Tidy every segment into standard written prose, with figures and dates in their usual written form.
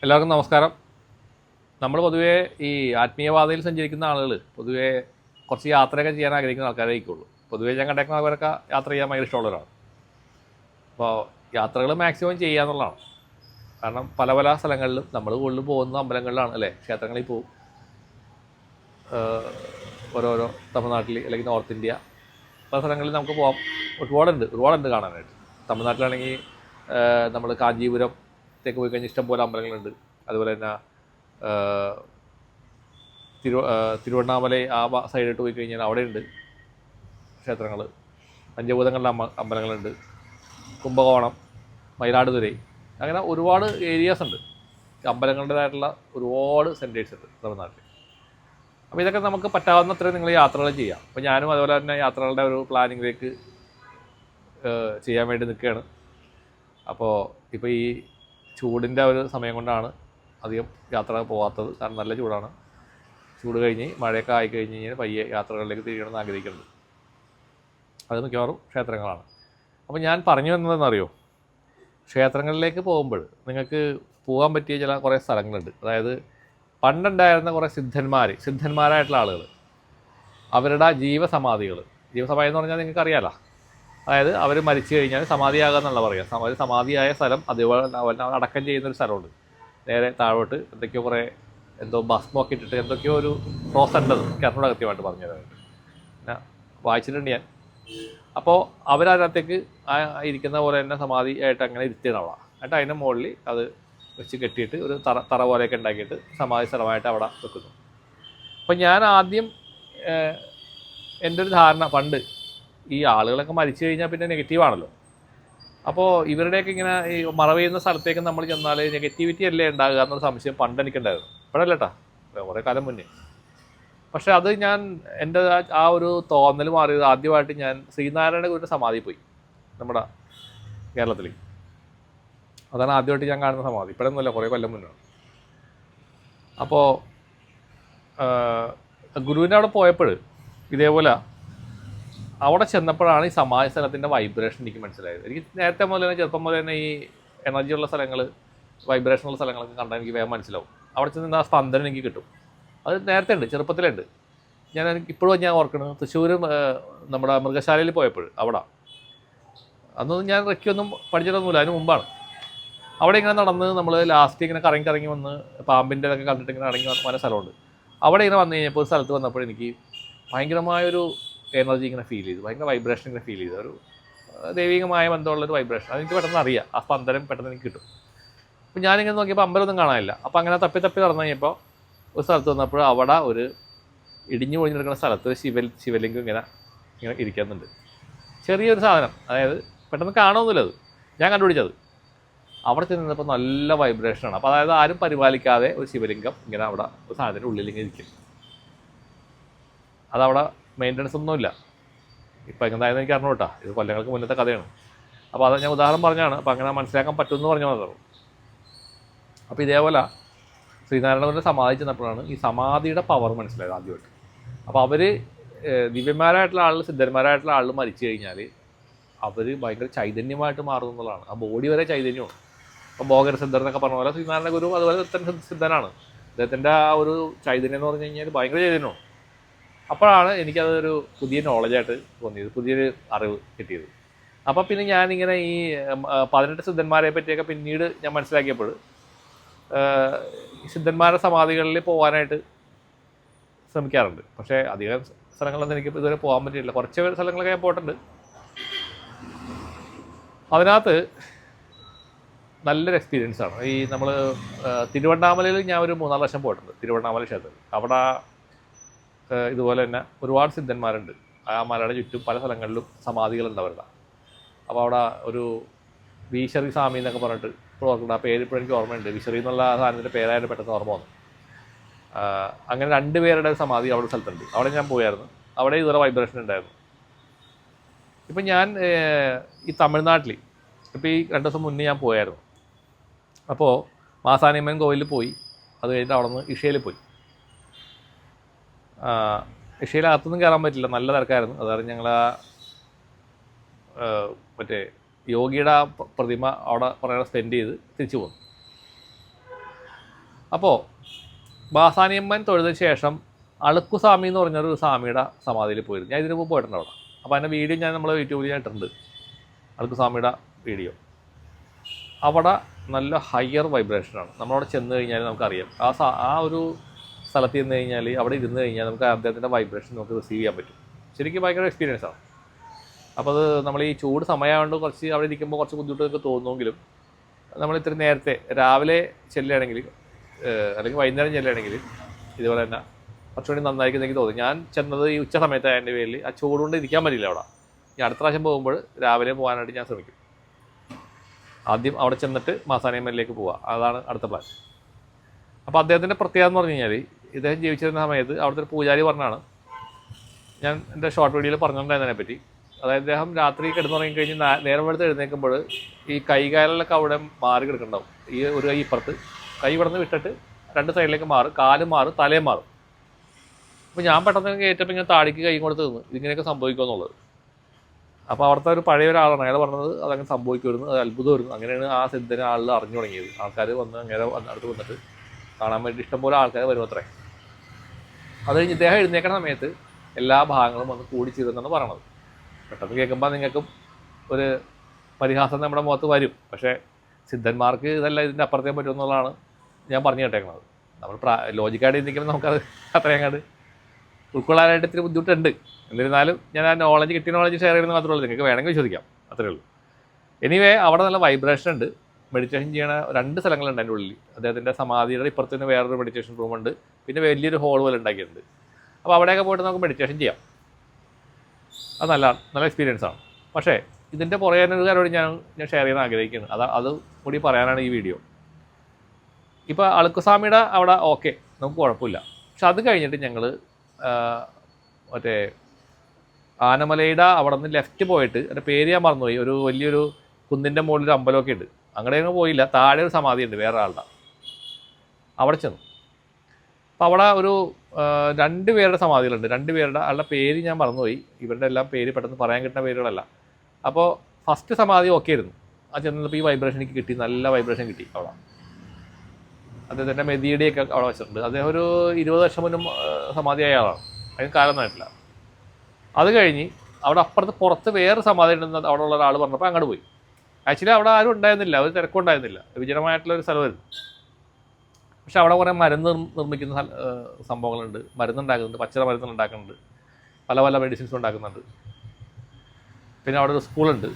എല്ലാവർക്കും നമസ്കാരം. നമ്മൾ പൊതുവേ ഈ ആത്മീയപാതയിൽ സഞ്ചരിക്കുന്ന ആളുകൾ പൊതുവേ കുറച്ച് യാത്രയൊക്കെ ചെയ്യാൻ ആഗ്രഹിക്കുന്ന ആൾക്കാരായിരിക്കുള്ളൂ. പൊതുവേ ഞാൻ കണ്ടേക്കുന്നവരൊക്കെ യാത്ര ചെയ്യാൻ ഭയങ്കര ഇഷ്ടമുള്ളവരാണ്. അപ്പോൾ യാത്രകൾ മാക്സിമം ചെയ്യുക എന്നുള്ളതാണ്. കാരണം പല പല സ്ഥലങ്ങളിലും നമ്മൾ കൂടുതൽ പോകുന്ന അമ്പലങ്ങളിലാണ് അല്ലേ, ക്ഷേത്രങ്ങളിൽ പോകും. ഓരോരോ തമിഴ്നാട്ടിൽ അല്ലെങ്കിൽ നോർത്ത് ഇന്ത്യ പല സ്ഥലങ്ങളിൽ നമുക്ക് പോകാം. ഒരുപാടുണ്ട് കാണാനായിട്ട്. തമിഴ്നാട്ടിലാണെങ്കിൽ നമ്മൾ കാഞ്ചീപുരത്തേക്ക് പോയി കഴിഞ്ഞാൽ ഇഷ്ടംപോലെ അമ്പലങ്ങളുണ്ട്. അതുപോലെ തന്നെ തിരുവണ്ണാമല ആ സൈഡിലോട്ട് പോയി കഴിഞ്ഞാൽ അവിടെയുണ്ട് ക്ഷേത്രങ്ങൾ. പഞ്ചഭൂതങ്ങളുടെ അമ്പലങ്ങളുണ്ട്. കുംഭകോണം, മയിലാടുതുറൈ, അങ്ങനെ ഒരുപാട് ഏരിയാസ് ഉണ്ട്. അമ്പലങ്ങളുടേതായിട്ടുള്ള ഒരുപാട് സെൻറ്റേഴ്സ് ഉണ്ട് തമിഴ്നാട്ടിൽ. അപ്പോൾ ഇതൊക്കെ നമുക്ക് പറ്റാവുന്നത്രയും നിങ്ങൾ യാത്രകൾ ചെയ്യാം. അപ്പോൾ ഞാനും അതുപോലെ തന്നെ യാത്രകളുടെ ഒരു പ്ലാനിങ്ങിലേക്ക് ചെയ്യാൻ വേണ്ടി നിൽക്കുകയാണ്. അപ്പോൾ ഇപ്പോൾ ഈ ചൂടിൻ്റെ ഒരു സമയം കൊണ്ടാണ് അധികം യാത്ര പോകാത്തത്. കാരണം നല്ല ചൂടാണ്. ചൂട് കഴിഞ്ഞ് മഴയൊക്കെ ആയിക്കഴിഞ്ഞ് കഴിഞ്ഞാൽ പയ്യെ യാത്രകളിലേക്ക് തിരിയണമെന്ന് ആഗ്രഹിക്കുന്നത്. അത് മിക്കവാറും ക്ഷേത്രങ്ങളാണ്. അപ്പോൾ ഞാൻ പറഞ്ഞു വന്നതെന്നറിയോ, ക്ഷേത്രങ്ങളിലേക്ക് പോകുമ്പോൾ നിങ്ങൾക്ക് പോകാൻ പറ്റിയ ചില കുറേ സ്ഥലങ്ങളുണ്ട്. അതായത് പണ്ടുണ്ടായിരുന്ന കുറേ സിദ്ധന്മാരായിട്ടുള്ള ആളുകൾ, അവരുടെ ജീവസമാധി എന്ന് പറഞ്ഞാൽ നിങ്ങൾക്ക് അറിയാമല്ലോ. അതായത് അവർ മരിച്ചു കഴിഞ്ഞാൽ സമാധിയാകുക എന്നുള്ള പറയുക. അവർ സമാധിയായ സ്ഥലം അതുപോലെ അടക്കം ചെയ്യുന്നൊരു സ്ഥലമുണ്ട്. നേരെ താഴോട്ട് എന്തൊക്കെയോ കുറേ ഭസ്മൊക്കെ ഇട്ടിട്ട് എന്തൊക്കെയോ ഒരു പ്രോസസ് ഉണ്ടത്. കർണോട് കൃത്യമായിട്ട് പറഞ്ഞു തരാനായിട്ട് പിന്നെ വായിച്ചിട്ടുണ്ട് ഞാൻ. അപ്പോൾ അവരതിനകത്തേക്ക് ഇരിക്കുന്ന പോലെ തന്നെ സമാധി ആയിട്ട് അങ്ങനെ ഇരുത്തിയാണ് അവിടെ. എന്നിട്ട് അതിൻ്റെ മുകളിൽ അത് വെച്ച് കെട്ടിയിട്ട് ഒരു തറ പോലെയൊക്കെ ഉണ്ടാക്കിയിട്ട് സമാധി സ്ഥലമായിട്ട് അവിടെ വെക്കുന്നു. അപ്പം ഞാൻ ആദ്യം എൻ്റെ ഒരു ധാരണ, പണ്ട് ഈ ആളുകളൊക്കെ മരിച്ചു കഴിഞ്ഞാൽ പിന്നെ നെഗറ്റീവാണല്ലോ. അപ്പോൾ ഇവരുടെയൊക്കെ ഇങ്ങനെ ഈ മറവ് ചെയ്യുന്ന സ്ഥലത്തേക്ക് നമ്മൾ ചെന്നാൽ നെഗറ്റിവിറ്റി അല്ലേ ഉണ്ടാകുക എന്നൊരു സംശയം പണ്ട് എനിക്കുണ്ടായിരുന്നു. ഇപ്പോഴല്ല കേട്ടോ, കുറേ കാലം മുന്നേ. പക്ഷേ അത് ഞാൻ എൻ്റെ ആ ഒരു തോന്നൽ മാറിയത് ആദ്യമായിട്ട് ഞാൻ ശ്രീനാരായണ ഗുരുവിൻ്റെ സമാധി പോയി, നമ്മുടെ കേരളത്തിൽ. അതാണ് ആദ്യമായിട്ട് ഞാൻ കാണുന്ന സമാധി. ഇപ്പോഴൊന്നുമല്ല, കുറേ കൊല്ലം മുന്നേ. അപ്പോൾ ഗുരുവിൻ്റെ അവിടെ പോയപ്പോൾ ഇതേപോലെ അവിടെ ചെന്നപ്പോഴാണ് ഈ സമാധി സ്ഥലത്തിൻ്റെ വൈബ്രേഷൻ എനിക്ക് മനസ്സിലായത്. എനിക്ക് നേരത്തെ മുതൽ തന്നെ, ചെറുപ്പം മുതൽ തന്നെ ഈ എനർജിയുള്ള സ്ഥലങ്ങൾ, വൈബ്രേഷനുള്ള സ്ഥലങ്ങളൊക്കെ കണ്ടാൽ എനിക്ക് വേഗം മനസ്സിലാവും. അവിടെ ചെന്ന് ആ സ്പന്ദനം എനിക്ക് കിട്ടും. അത് നേരത്തെ ഉണ്ട്, ചെറുപ്പത്തിലുണ്ട്. ഇപ്പോഴും ഞാൻ ഓർക്കുന്നത് തൃശ്ശൂർ നമ്മുടെ മൃഗശാലയിൽ പോയപ്പോൾ അവിടെ, അന്നൊന്നും ഞാൻ റെക്കൊന്നും പഠിച്ചിട്ടൊന്നുമില്ല, അതിന് മുമ്പാണ്. അവിടെ ഇങ്ങനെ നടന്ന് നമ്മൾ ലാസ്റ്റ് ഇങ്ങനെ കറങ്ങി വന്ന് പാമ്പിൻ്റെ ഇതൊക്കെ കണ്ടിട്ട് ഇങ്ങനെ ഇറങ്ങി വന്ന സ്ഥലമുണ്ട്. അവിടെ ഇങ്ങനെ വന്നു കഴിഞ്ഞപ്പോൾ ഒരു സ്ഥലത്ത് വന്നപ്പോൾ എനിക്ക് ഭയങ്കരമായൊരു എനർജി ഇങ്ങനെ ഫീൽ ചെയ്തു, ഭയങ്കര വൈബ്രേഷൻ ഇങ്ങനെ ഫീൽ ചെയ്തു. ഒരു ദൈവികമായ ബന്ധമുള്ളൊരു വൈബ്രേഷൻ. അതെനിക്ക് പെട്ടെന്ന് അറിയാം, ആ സ്പന്ദനം പെട്ടെന്ന് എനിക്ക് കിട്ടും. അപ്പോൾ ഞാനിങ്ങനെ നോക്കിയപ്പോൾ അമ്പലമൊന്നും കാണാനില്ല. അപ്പോൾ അങ്ങനെ തപ്പി നടന്നു കഴിഞ്ഞപ്പോൾ ഒരു സ്ഥലത്ത് വന്നപ്പോൾ അവിടെ ഒരു ഇടിഞ്ഞു പൊളിഞ്ഞെടുക്കുന്ന സ്ഥലത്ത് ശിവലിംഗം ഇങ്ങനെ ഇരിക്കുന്നുണ്ട്. ചെറിയൊരു സാധനം, അതായത് പെട്ടെന്ന് കാണുമൊന്നുമില്ല. അത് ഞാൻ കണ്ടുപിടിച്ചത് അവിടെ ചെന്നപ്പോൾ നല്ല വൈബ്രേഷനാണ്. അപ്പോൾ അതായത് ആരും പരിപാലിക്കാതെ ഒരു ശിവലിംഗം ഇങ്ങനെ അവിടെ ഒരു സാധനത്തിൻ്റെ ഉള്ളിലിങ്ങനെ ഇരിക്കും. അതവിടെ മെയിൻ്റനൻസ് ഒന്നുമില്ല. ഇപ്പം എന്തായാലും എനിക്ക് അറിഞ്ഞു കേട്ടോ, ഇത് കൊല്ലങ്ങൾക്ക് മുന്നത്തെ കഥയാണ്. അപ്പോൾ അത് ഞാൻ ഉദാഹരണം പറഞ്ഞാണ്. അപ്പോൾ അങ്ങനെ മനസ്സിലാക്കാൻ പറ്റുമെന്ന് പറഞ്ഞു മാത്രമേ. അപ്പോൾ ഇതേപോലെ ശ്രീനാരായണഗുരുവിനെ സമാധി ചെന്നപ്പോഴാണ് ഈ സമാധിയുടെ പവർ മനസ്സിലായത് ആദ്യമായിട്ട്. അപ്പോൾ അവർ ദിവ്യന്മാരായിട്ടുള്ള ആളുകൾ, സിദ്ധന്മാരായിട്ടുള്ള ആളുകൾ മരിച്ചു കഴിഞ്ഞാൽ അവർ ഭയങ്കര ചൈതന്യമായിട്ട് മാറും എന്നുള്ളതാണ്. ആ ബോഡി വരെ ചൈതന്യമാണ്. അപ്പോൾ ഭോഗര സിദ്ധർ എന്നൊക്കെ പറഞ്ഞ പോലെ ശ്രീനാരായണ ഗുരു അതുപോലെ തന്നെ സിദ്ധനാണ്. അദ്ദേഹത്തിൻ്റെ ആ ഒരു ചൈതന്യം എന്ന് പറഞ്ഞു കഴിഞ്ഞാൽ ഭയങ്കര ചൈതന്യമാണ്. അപ്പോഴാണ് എനിക്കതൊരു പുതിയ നോളജായിട്ട് തോന്നിയത്, പുതിയൊരു അറിവ് കിട്ടിയത്. അപ്പോൾ പിന്നെ ഞാനിങ്ങനെ ഈ 18 സിദ്ധന്മാരെ പറ്റിയൊക്കെ പിന്നീട് ഞാൻ മനസ്സിലാക്കിയപ്പോൾ സിദ്ധന്മാരുടെ സമാധികളിൽ പോകാനായിട്ട് ശ്രമിക്കാറുണ്ട്. പക്ഷേ അധികം സ്ഥലങ്ങളൊന്നും എനിക്ക് ഇതുവരെ പോകാൻ പറ്റിയിട്ടില്ല. കുറച്ച് സ്ഥലങ്ങളൊക്കെ ഞാൻ പോയിട്ടുണ്ട്. അതിനകത്ത് നല്ലൊരു എക്സ്പീരിയൻസാണ്. ഈ നമ്മൾ തിരുവണ്ണാമലയിൽ ഞാൻ ഒരു 3-4 പ്രാവശ്യം പോയിട്ടുണ്ട്. തിരുവണ്ണാമല ക്ഷേത്രത്തിൽ അവിടെ ഇതുപോലെ തന്നെ ഒരുപാട് സിദ്ധന്മാരുണ്ട്. ആ മലയുടെ ചുറ്റും പല സ്ഥലങ്ങളിലും സമാധികളുണ്ട് അവരുടെ. അപ്പോൾ അവിടെ ഒരു വിശറി സ്വാമി എന്നൊക്കെ പറഞ്ഞിട്ട് ഇപ്പോൾ ഓർക്കുന്നുണ്ട്. ആ പേര് ഇപ്പോഴും എനിക്ക് ഓർമ്മയുണ്ട്. വിശറി എന്നുള്ള സാധനത്തിൻ്റെ പേരായിട്ട് പെട്ടെന്ന് ഓർമ്മ വന്നു. അങ്ങനെ 2 പേരുടെ സമാധി അവിടെ സ്ഥലത്തുണ്ട്. അവിടെ ഞാൻ പോയായിരുന്നു. അവിടെ ഇതുപോലെ വൈബ്രേഷൻ ഉണ്ടായിരുന്നു. ഇപ്പം ഞാൻ ഈ തമിഴ്നാട്ടിൽ ഇപ്പോൾ ഈ 2 ദിവസം മുന്നേ ഞാൻ പോയായിരുന്നു. അപ്പോൾ മാസാണിയമ്മൻ കോവിലിൽ പോയി. അത് കഴിഞ്ഞിട്ട് അവിടെ നിന്ന് ഇഷയിൽ പോയി. ഇഷയിലകത്തൊന്നും കയറാൻ പറ്റില്ല, നല്ല തിരക്കായിരുന്നു. അതായത് ഞങ്ങൾ യോഗയുടെ പ്രതിമ അവിടെ കുറേ സ്പെൻഡ് ചെയ്ത് തിരിച്ചു പോന്നു. അപ്പോൾ ബാസാനിയമ്മൻ തൊഴുതിന് ശേഷം അളുക്കുസ്വാമി എന്ന് പറഞ്ഞൊരു സ്വാമിയുടെ സമാധിയിൽ പോയിരുന്നു. ഞാൻ ഇതിനു മുമ്പ് പോയിട്ടുണ്ട് അവിടെ. അപ്പോൾ അതിൻ്റെ വീഡിയോ ഞാൻ നമ്മളെ യൂട്യൂബിൽ ഇട്ടിട്ടുണ്ട്, അളുക്കുസ്വാമിയുടെ വീഡിയോ. അവിടെ നല്ല ഹയർ വൈബ്രേഷനാണ്. നമ്മളവിടെ ചെന്ന് കഴിഞ്ഞാൽ നമുക്കറിയാം, ആ ഒരു സ്ഥലത്ത് ചെന്ന് കഴിഞ്ഞാൽ അവിടെ ഇരുന്ന് കഴിഞ്ഞാൽ നമുക്ക് അദ്ദേഹത്തിൻ്റെ വൈബ്രേഷൻ നമുക്ക് റിസീവ് ചെയ്യാൻ പറ്റും. ശരിക്കും ഭയങ്കര എക്സ്പീരിയൻസ് ആണ്. അപ്പോൾ അത് നമ്മൾ ഈ ചൂട് സമയമായതുകൊണ്ട് കുറച്ച് അവിടെ ഇരിക്കുമ്പോൾ കുറച്ച് ബുദ്ധിമുട്ടൊക്കെ തോന്നുമെങ്കിലും നമ്മൾ ഇത്തിരി നേരത്തെ രാവിലെ ചെല്ലുകയാണെങ്കിൽ അല്ലെങ്കിൽ വൈകുന്നേരം ചെല്ലുകയാണെങ്കിൽ ഇതുപോലെ തന്നെ കുറച്ചുകൂടി നന്നായിരിക്കും എനിക്ക് തോന്നി. ഞാൻ ചെന്നത് ഈ ഉച്ച സമയത്തായതിൻ്റെ പേരിൽ ആ ചൂടുകൊണ്ട് ഇരിക്കാൻ പറ്റില്ല അവിടെ. ഈ അടുത്ത പ്രാവശ്യം പോകുമ്പോൾ രാവിലെ പോകാനായിട്ട് ഞാൻ ശ്രമിക്കും. ആദ്യം അവിടെ ചെന്നിട്ട് മാസാനിയമ്മനിലേക്ക് പോവുക, അതാണ് അടുത്ത പ്ലാൻ. അപ്പോൾ അദ്ദേഹത്തിൻ്റെ പ്രത്യേകത എന്ന് പറഞ്ഞു കഴിഞ്ഞാൽ, ഇദ്ദേഹം ജീവിച്ചിരുന്ന സമയത്ത് അവിടുത്തെ ഒരു പൂജാരി പറഞ്ഞാണ്, ഞാൻ എൻ്റെ ഷോർട്ട് വീഡിയോയിൽ പറഞ്ഞിട്ടുണ്ടായിരുന്നതിനെ പറ്റി. അതായത് അദ്ദേഹം രാത്രി കിടന്നുറങ്ങി കഴിഞ്ഞ് നേരം വെളുത്ത് എഴുന്നേൽക്കുമ്പോൾ ഈ കൈകാലിലൊക്കെ അവിടെ മാറി കിടക്കുന്നുണ്ടാവും. ഈ ഒരു കൈ ഇപ്പുറത്ത്, കൈ ഇവിടെ നിന്ന് വിട്ടിട്ട് രണ്ട് സൈഡിലേക്ക് മാറും, കാലും മാറും, തലയും മാറും. അപ്പോൾ ഞാൻ പെട്ടെന്ന് കയറ്റപ്പോൾ ഇങ്ങനെ താടിക്ക് കൈ കൊടുത്ത് നിന്ന് ഇതിങ്ങനെയൊക്കെ സംഭവിക്കുമെന്നുള്ളത്. അപ്പോൾ അവിടുത്തെ ഒരു പഴയ ഒരാളാണ്, അയാൾ പറഞ്ഞത് അതങ്ങനെ സംഭവിക്കുമായിരുന്നു, അത് അത്ഭുതമായിരുന്നു. അങ്ങനെയാണ് ആ സിദ്ധനെ ആളിൽ അറിഞ്ഞു തുടങ്ങിയത്. ആൾക്കാർ വന്ന് അങ്ങനെ അടുത്ത് വന്നിട്ട് കാണാൻ വേണ്ടി ഇഷ്ടംപോലെ ആൾക്കാർ വരും അത്രേ. അത് കഴിഞ്ഞ് ഇദ്ദേഹം എഴുന്നേക്കുന്ന സമയത്ത് എല്ലാ ഭാഗങ്ങളും വന്ന് കൂടിച്ചേരുമെന്നാണ് പറയണത്. പെട്ടെന്ന് കേൾക്കുമ്പോൾ നിങ്ങൾക്കും ഒരു പരിഹാസം നമ്മുടെ മുഖത്ത് വരും. പക്ഷേ സിദ്ധന്മാർക്ക് ഇതെല്ലാം ഇതിൻ്റെ അപ്പുറത്തേ പറ്റുമെന്നുള്ളതാണ് ഞാൻ പറഞ്ഞു കേട്ടേക്കുന്നത്. നമ്മൾ ലോജിക്കായിട്ട് ചിന്തിക്കുമ്പോൾ നമുക്കത് അത്രയും കണ്ട് ഉൾക്കൊള്ളാനായിട്ട് ഇത്തിരി ബുദ്ധിമുട്ടുണ്ട്. എന്നിരുന്നാലും ഞാൻ ആ നോളജ് കിട്ടിയ നോളജ് ഷെയർ ചെയ്യുന്നത് മാത്രമേ ഉള്ളൂ. നിങ്ങൾക്ക് വേണമെങ്കിൽ വിശ്വസിക്കാം, അത്രേ ഉള്ളൂ. എനിവേ അവിടെ നല്ല വൈബ്രേഷൻ ഉണ്ട്. മെഡിറ്റേഷൻ ചെയ്യണ 2 സ്ഥലങ്ങളുണ്ട് എൻ്റെ ഉള്ളിൽ. അദ്ദേഹത്തിൻ്റെ സമാധിയുടെ ഇപ്പുറത്ത് തന്നെ വേറൊരു മെഡിറ്റേഷൻ റൂമുണ്ട്, പിന്നെ വലിയൊരു ഹോൾ പോലെ ഉണ്ടാക്കിയിട്ടുണ്ട്. അപ്പോൾ അവിടെയൊക്കെ പോയിട്ട് നമുക്ക് മെഡിറ്റേഷൻ ചെയ്യാം. അത് നല്ല എക്സ്പീരിയൻസ് ആണ്. പക്ഷേ ഇതിൻ്റെ പുറകെ ഒരു കാര്യം ഞാൻ ഷെയർ ചെയ്യാൻ ആഗ്രഹിക്കുന്നു. അത് കൂടി പറയാനാണ് ഈ വീഡിയോ. ഇപ്പോൾ അളുക്കുസ്വാമിയുടെ അവിടെ ഓക്കെ, നമുക്ക് കുഴപ്പമില്ല. പക്ഷെ അത് കഴിഞ്ഞിട്ട് ഞങ്ങൾ മറ്റേ ആനമലയുടെ അവിടെ നിന്ന് ലെഫ്റ്റ് പോയിട്ട്, എൻ്റെ പേര് ഞാൻ മറന്നുപോയി, ഒരു വലിയൊരു കുന്നിൻ്റെ മുകളിൽ ഒരു അമ്പലമൊക്കെ ഉണ്ട്. അങ്ങനെയൊന്നും പോയില്ല, താഴെ ഒരു സമാധി ഉണ്ട് വേറെ ആളുടെ, അവിടെ ചെന്നു. അപ്പോൾ അവിടെ ഒരു 2 പേരുടെ സമാധികളുണ്ട്. 2 പേരുടെ ആളുടെ പേര് ഞാൻ മറന്നുപോയി. ഇവരുടെ എല്ലാം പേര് പെട്ടെന്ന് പറയാൻ കിട്ടുന്ന പേരുകളല്ല. അപ്പോൾ ഫസ്റ്റ് സമാധി ഓക്കെ ആയിരുന്നു. ആ ചെന്നപ്പോൾ ഈ വൈബ്രേഷൻ എനിക്ക് കിട്ടി, നല്ല വൈബ്രേഷൻ കിട്ടി അവിടെ. അദ്ദേഹത്തിൻ്റെ മെതിയുടെയൊക്കെ അവിടെ വെച്ചിട്ടുണ്ട്. അദ്ദേഹം ഒരു 20 വർഷം മുന്നും സമാധിയായ ആളാണ്, അതിന് കാലമൊന്നായിട്ടില്ല. അത് കഴിഞ്ഞ് അവിടെ അപ്പുറത്ത് പുറത്ത് വേറെ സമാധി ഉണ്ടെന്ന് അവിടെ ഉള്ള ഒരാൾ പറഞ്ഞപ്പോൾ അങ്ങോട്ട് പോയി. ആക്ച്വലി അവിടെ ആരും ഉണ്ടായിരുന്നില്ല, ഒരു തിരക്കുണ്ടായിരുന്നില്ല, വിജനമായിട്ടുള്ളൊരു സ്ഥലമായിരുന്നു. പക്ഷെ അവിടെ കുറേ മരുന്ന് നിർമ്മിക്കുന്ന സംഭവങ്ങളുണ്ട്, മരുന്നുണ്ടാക്കുന്നുണ്ട്, പച്ച മരുന്ന് ഉണ്ടാക്കുന്നുണ്ട്, പല പല മെഡിസിൻസ് ഉണ്ടാക്കുന്നുണ്ട്. പിന്നെ അവിടെ ഒരു സ്കൂളുണ്ട്,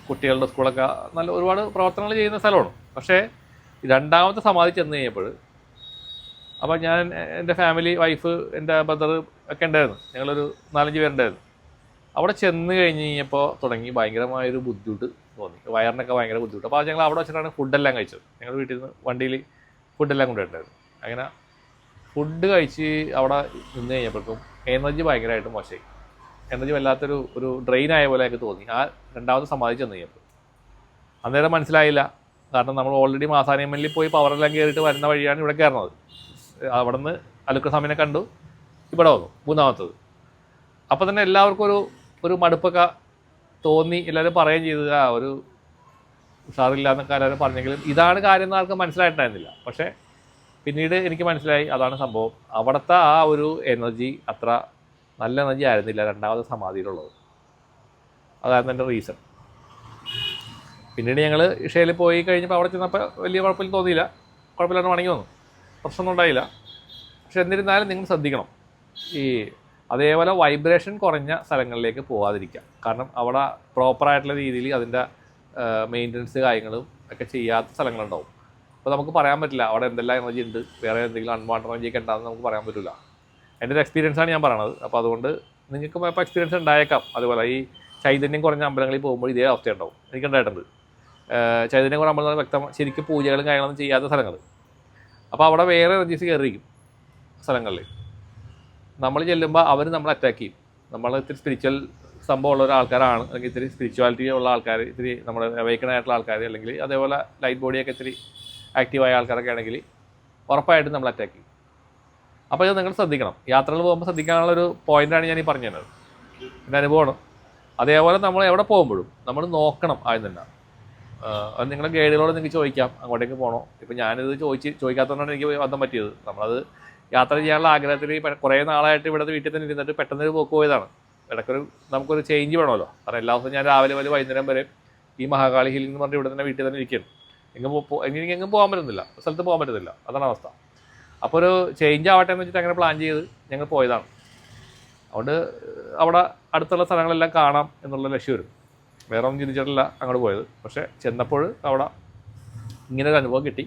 കുട്ടികളുടെ സ്കൂളൊക്കെ, നല്ല ഒരുപാട് പ്രവർത്തനങ്ങൾ ചെയ്യുന്ന സ്ഥലമാണ്. പക്ഷേ രണ്ടാമത്തെ സമാധി ചെന്ന് കഴിഞ്ഞപ്പോൾ, അപ്പോൾ ഞാൻ എൻ്റെ ഫാമിലി, വൈഫ്, എൻ്റെ ബ്രദർ ഒക്കെ ഉണ്ടായിരുന്നു, ഞങ്ങളൊരു 4-5 പേരുണ്ടായിരുന്നു. അവിടെ ചെന്ന് കഴിഞ്ഞ് കഴിഞ്ഞപ്പോൾ തുടങ്ങി ഭയങ്കരമായൊരു ബുദ്ധിമുട്ട് തോന്നി, വയറിനൊക്കെ ഭയങ്കര ബുദ്ധിമുട്ട്. അപ്പോൾ ഞങ്ങൾ അവിടെ വെച്ചിട്ടാണ് ഫുഡെല്ലാം കഴിച്ചത്. ഞങ്ങൾ വീട്ടിൽ നിന്ന് വണ്ടിയിൽ ഫുഡെല്ലാം കൊണ്ടുപോയിട്ടുണ്ടായിരുന്നു. അങ്ങനെ ഫുഡ് കഴിച്ച് അവിടെ നിന്ന് കഴിഞ്ഞപ്പോഴേക്കും എനർജി ഭയങ്കരമായിട്ട് മോശമായി. എനർജി വല്ലാത്തൊരു ഡ്രെയിൻ ആയ പോലെ എനിക്ക് തോന്നി ആ രണ്ടാമത് സമാധി ചെന്ന് കഴിഞ്ഞപ്പോൾ. അന്നേരം മനസ്സിലായില്ല, കാരണം നമ്മൾ ഓൾറെഡി മാസാനിയമ്മനിൽ പോയി പവറെല്ലാം കയറിയിട്ട് വരുന്ന വഴിയാണ് ഇവിടെ കയറുന്നത്. അവിടെ നിന്ന് അളുക്കുസ്വാമിനെ കണ്ടു, ഇവിടെ വന്നു 3ാമത്തത്. അപ്പോൾ തന്നെ എല്ലാവർക്കും ഒരു മടുപ്പൊക്കെ തോന്നി. എല്ലാവരും പറയുകയും ചെയ്തത് ഒരു ഉഷാറില്ല എന്നൊക്കെ എല്ലാവരും പറഞ്ഞെങ്കിലും ഇതാണ് കാര്യം എന്ന് ആർക്കും മനസ്സിലായിട്ടുണ്ടായിരുന്നില്ല. പക്ഷേ പിന്നീട് എനിക്ക് മനസ്സിലായി അതാണ് സംഭവം. അവിടുത്തെ ആ ഒരു എനർജി അത്ര നല്ല എനർജി ആയിരുന്നില്ല രണ്ടാമത് സമാധിയിലുള്ളത്. അതായിരുന്നു എൻ്റെ റീസൺ. പിന്നീട് ഞങ്ങൾ ഇഷയിൽ പോയി കഴിഞ്ഞപ്പോൾ അവിടെ ചെന്നപ്പോൾ വലിയ കുഴപ്പമില്ല തോന്നിയില്ല, കുഴപ്പമില്ലാണ്ട് മടങ്ങി വന്നു, പ്രശ്നമൊന്നും ഉണ്ടായില്ല. പക്ഷെ എന്നിരുന്നാലും നിങ്ങൾ ശ്രദ്ധിക്കണം, ഈ അതേപോലെ വൈബ്രേഷൻ കുറഞ്ഞ സ്ഥലങ്ങളിലേക്ക് പോകാതിരിക്കുക. കാരണം അവിടെ പ്രോപ്പറായിട്ടുള്ള രീതിയിൽ അതിൻ്റെ മെയിൻ്റനൻസ് കാര്യങ്ങളും ഒക്കെ ചെയ്യാത്ത സ്ഥലങ്ങളുണ്ടാവും. അപ്പോൾ നമുക്ക് പറയാൻ പറ്റില്ല അവിടെ എന്തെല്ലാം എനർജി ഉണ്ട്, വേറെ എന്തെങ്കിലും അൺവാണ്ടഡ് എനർജി ഒക്കെ ഉണ്ടാകുന്ന നമുക്ക് പറയാൻ പറ്റില്ല. എൻ്റെ ഒരു എക്സ്പീരിയൻസാണ് ഞാൻ പറയണത്. അപ്പോൾ അതുകൊണ്ട് നിങ്ങൾക്കും ഇപ്പോൾ എക്സ്പീരിയൻസ് ഉണ്ടായേക്കാം. അതുപോലെ ഈ ചൈതന്യം കുറഞ്ഞ അമ്പലങ്ങളിൽ പോകുമ്പോൾ ഇതേ അവസ്ഥ ഉണ്ടാവും, എനിക്കുണ്ടായിട്ടുണ്ട്. ചൈതന്യം കുറഞ്ഞ അമ്പലം വ്യക്തം ശരിക്കും പൂജകളും കാര്യങ്ങളൊന്നും ചെയ്യാത്ത സ്ഥലങ്ങൾ. അപ്പോൾ അവിടെ വേറെ എനർജീസ് കയറിയിരിക്കും സ്ഥലങ്ങളിൽ. നമ്മൾ ചെല്ലുമ്പോൾ അവർ നമ്മളെ അറ്റാക്ക് ചെയ്യും. നമ്മൾ ഇത്തിരി സ്പിരിച്വൽ സംഭവമുള്ള ഒരാൾക്കാരാണ്, അല്ലെങ്കിൽ ഇത്തിരി സ്പിരിച്വാലിറ്റി ഉള്ള ആൾക്കാർ, ഇത്തിരി നമ്മുടെ അവേക്കൺ ആയിട്ടുള്ള ആൾക്കാർ, അല്ലെങ്കിൽ അതേപോലെ ലൈറ്റ് ബോഡിയൊക്കെ ഇത്തിരി ആക്റ്റീവായ ആൾക്കാരൊക്കെ ആണെങ്കിൽ ഉറപ്പായിട്ടും നമ്മൾ അറ്റാക്ക് ചെയ്യും. അപ്പോൾ ഇത് നിങ്ങൾ ശ്രദ്ധിക്കണം. യാത്രകൾ പോകുമ്പോൾ ശ്രദ്ധിക്കാനുള്ളൊരു പോയിൻ്റാണ് ഞാൻ ഈ പറഞ്ഞു തന്നത്, എൻ്റെ അനുഭവമാണ്. അതേപോലെ നമ്മൾ എവിടെ പോകുമ്പോഴും നമ്മൾ നോക്കണം ആദ്യം തന്നെ. അത് നിങ്ങളുടെ ഗൈഡുകളോട് നിങ്ങൾക്ക് ചോദിക്കാം അങ്ങോട്ടേക്ക് പോകണോ. ഇപ്പം ഞാനിത് ചോദിക്കാത്തതുകൊണ്ടാണ് എനിക്ക് വന്നാൽ പറ്റിയത്. നമ്മളത് യാത്ര ചെയ്യാനുള്ള ആഗ്രഹത്തിൽ കുറേ നാളായിട്ട് ഇവിടെ വീട്ടിൽ തന്നെ ഇരുന്നിട്ട് പെട്ടെന്നൊരു പോക്ക് പോയതാണ്. ഇടയ്ക്കൊരു നമുക്കൊരു ചേഞ്ച് വേണമല്ലോ. കാരണം എല്ലാ ദിവസവും ഞാൻ രാവിലെ മുതൽ വൈകുന്നേരം വരെ ഈ മഹാകാളി ഹിൽ എന്ന് പറഞ്ഞ് ഇവിടെ തന്നെ വീട്ടിൽ തന്നെ ഇരിക്കുകയാണ്. എങ്ങും പോകാൻ പറ്റുന്നില്ല, സ്ഥലത്ത് പോകാൻ പറ്റുന്നില്ല. അതാണ് അവസ്ഥ. അപ്പോൾ ഒരു ചേഞ്ച് ആവട്ടെ എന്ന് വെച്ചിട്ട് അങ്ങനെ പ്ലാൻ ചെയ്ത് ഞങ്ങൾ പോയതാണ്. അതുകൊണ്ട് അവിടെ അടുത്തുള്ള സ്ഥലങ്ങളെല്ലാം കാണാം എന്നുള്ള ലക്ഷ്യം വരും. വേറെ ഒന്നും ചിന്തിച്ചിട്ടില്ല അങ്ങോട്ട് പോയത്. പക്ഷേ ചെന്നപ്പോൾ അവിടെ ഇങ്ങനൊരു അനുഭവം കിട്ടി.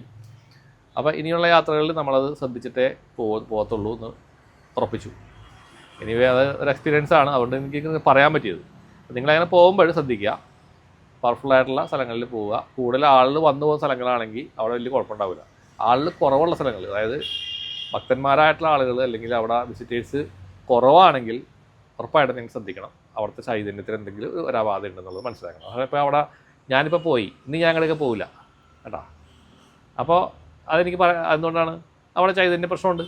അപ്പോൾ ഇനിയുള്ള യാത്രകളിൽ നമ്മളത് ശ്രദ്ധിച്ചിട്ടേ പോകത്തുള്ളൂ എന്ന് ഉറപ്പിച്ചു. എനിവേ അത് ഒരു എക്സ്പീരിയൻസ് ആണ്, അതുകൊണ്ട് എനിക്ക് പറയാൻ പറ്റിയത്. നിങ്ങളങ്ങനെ പോകുമ്പോൾ ശ്രദ്ധിക്കുക, പവർഫുള്ളായിട്ടുള്ള സ്ഥലങ്ങളിൽ പോവുക. കൂടുതൽ ആളുകൾ വന്നു പോകുന്ന സ്ഥലങ്ങളാണെങ്കിൽ അവിടെ വലിയ കുഴപ്പമുണ്ടാവില്ല. ആളുകൾ കുറവുള്ള സ്ഥലങ്ങൾ, അതായത് ഭക്തന്മാരായിട്ടുള്ള ആളുകൾ അല്ലെങ്കിൽ അവിടെ വിസിറ്റേഴ്സ് കുറവാണെങ്കിൽ ഉറപ്പായിട്ടും നിങ്ങൾ ശ്രദ്ധിക്കണം. അവിടുത്തെ ചൈതന്യത്തിന് എന്തെങ്കിലും ഒരു അപാധ ഉണ്ടെന്നുള്ളത് മനസ്സിലാക്കണം. അതിപ്പോൾ അവിടെ ഞാനിപ്പോൾ പോയി, ഇനി ഞാൻ അങ്ങോട്ടേക്ക് പോവില്ല കേട്ടോ. അപ്പോൾ അതെനിക്ക് അതുകൊണ്ടാണ് അവിടെ ചൈതന്യ പ്രശ്നമുണ്ട്.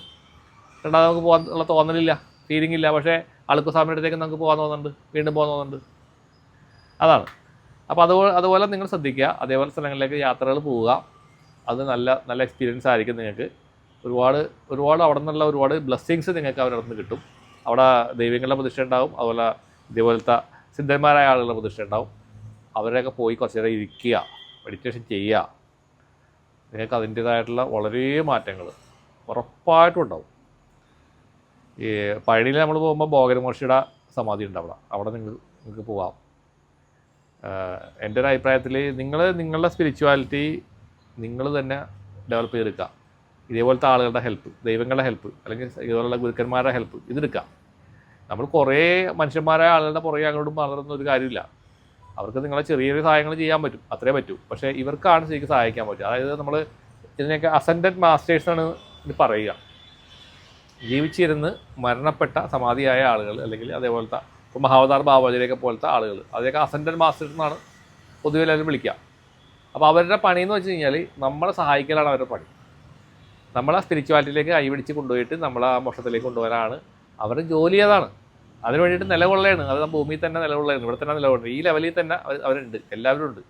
രണ്ടാമത് നമുക്ക് പോകാനുള്ള തോന്നലില്ല, ഫീലിംഗ് ഇല്ല. പക്ഷേ ആൾക്ക് സമയത്തേക്ക് നമുക്ക് പോകാൻ തോന്നുന്നുണ്ട്, വീണ്ടും പോകാൻ തോന്നുന്നുണ്ട്. അതാണ്. അപ്പോൾ അതുപോലെ നിങ്ങൾ ശ്രദ്ധിക്കുക. അതേപോലെ സ്ഥലങ്ങളിലേക്ക് യാത്രകൾ പോവുക. അത് നല്ല എക്സ്പീരിയൻസ് ആയിരിക്കും നിങ്ങൾക്ക്. ഒരുപാട് അവിടെ നിന്നുള്ള ഒരുപാട് ബ്ലെസ്സിങ്സ് നിങ്ങൾക്ക് അവരുടെ അടുത്ത് കിട്ടും. അവിടെ ദൈവങ്ങളുടെ പ്രതിഷ്ഠ ഉണ്ടാവും, അതുപോലെ ഇതേപോലത്തെ സിദ്ധന്മാരായ ആളുകളുടെ പ്രതിഷ്ഠ ഉണ്ടാവും. അവരെയൊക്കെ പോയി കുറച്ച് നേരം ഇരിക്കുക, മെഡിറ്റേഷൻ ചെയ്യുക. നിങ്ങൾക്ക് അതിൻ്റേതായിട്ടുള്ള വളരെ മാറ്റങ്ങൾ ഉറപ്പായിട്ടും ഉണ്ടാവും. ഈ പഴനിയിൽ നമ്മൾ പോകുമ്പോൾ ഭോഗരമഹർഷിയുടെ സമാധി ഉണ്ട് അവിടെ നിങ്ങൾക്ക് പോവാം. എൻ്റെ ഒരു അഭിപ്രായത്തിൽ നിങ്ങളുടെ സ്പിരിച്വാലിറ്റി നിങ്ങൾ തന്നെ ഡെവലപ്പ് ചെയ്തെടുക്കുക. ഇതേപോലത്തെ ആളുകളുടെ ഹെൽപ്പ്, ദൈവങ്ങളുടെ ഹെൽപ്പ്, അല്ലെങ്കിൽ ഇതുപോലുള്ള ഗുരുക്കന്മാരുടെ ഹെൽപ്പ് ഇതെടുക്കുക. നമ്മൾ കുറേ മനുഷ്യന്മാരായ ആളുകളുടെ പുറകെ അങ്ങോട്ടും വളർന്ന ഒരു കാര്യമില്ല. അവർക്ക് നിങ്ങളെ ചെറിയ സഹായങ്ങൾ ചെയ്യാൻ പറ്റും, അത്രേ പറ്റൂ. പക്ഷേ ഇവർക്കാണ് ശരിക്കും സഹായിക്കാൻ പറ്റും. അതായത് നമ്മൾ ഇതിനൊക്കെ അസെൻഡഡ് മാസ്റ്റേഴ്സാണ് ഇത് പറയുക. ജീവിച്ചിരുന്ന് മരണപ്പെട്ട സമാധിയായ ആളുകൾ, അല്ലെങ്കിൽ അതേപോലത്തെ ഇപ്പോൾ മഹാവതാർ ബാബാജിയൊക്കെ പോലത്തെ ആളുകൾ, അതൊക്കെ അസെൻഡഡ് മാസ്റ്റേഴ്സ് എന്നാണ് പൊതുവെ എല്ലാവരും വിളിക്കുക. അപ്പോൾ അവരുടെ പണിയെന്ന് വെച്ച് കഴിഞ്ഞാൽ നമ്മളെ സഹായിക്കലാണ് അവരുടെ പണി. നമ്മളെ സ്പിരിച്വാലിറ്റിയിലേക്ക് കൈപിടിച്ച് കൊണ്ടുപോയിട്ട് നമ്മളെ ആ മോക്ഷത്തിലേക്ക് കൊണ്ടുപോകാനാണ് അവരുടെ ജോലി. അതാണ്. അതിന് വേണ്ടിയിട്ട് നിലകൊള്ളയാണ്. അത് ഭൂമിയിൽ തന്നെ നിലകൊള്ളയാണ്, ഇവിടെ തന്നെ നിലകൊള്ളുന്നത്. ഈ ലെവലിൽ തന്നെ അവരുണ്ട്, എല്ലാവരും ഉണ്ട്.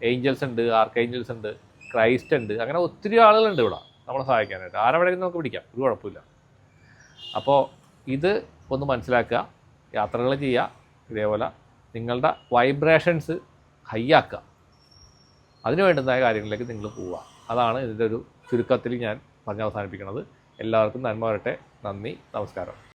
ഏഞ്ചൽസ് ഉണ്ട്, ആർക്ക് ഏഞ്ചൽസ് ഉണ്ട്, ക്രൈസ്റ്റ് ഉണ്ട്, അങ്ങനെ ഒത്തിരി ആളുകളുണ്ട് ഇവിടെ നമ്മളെ സഹായിക്കാനായിട്ട്. ആരെവിടെയും നമുക്ക് പിടിക്കാം, ഒരു കുഴപ്പമില്ല. അപ്പോൾ ഇത് ഒന്ന് മനസ്സിലാക്കുക, യാത്രകൾ ചെയ്യുക. ഇതേപോലെ നിങ്ങളുടെ വൈബ്രേഷൻസ് ഹൈ ആക്കുക. അതിന് വേണ്ടുന്ന കാര്യങ്ങളിലേക്ക് നിങ്ങൾ പോവുക. അതാണ് ഇതിൻ്റെ ഒരു ചുരുക്കത്തിൽ ഞാൻ പറഞ്ഞ് അവസാനിപ്പിക്കുന്നത്. എല്ലാവർക്കും നന്മ വരട്ടെ. നന്ദി, നമസ്കാരം.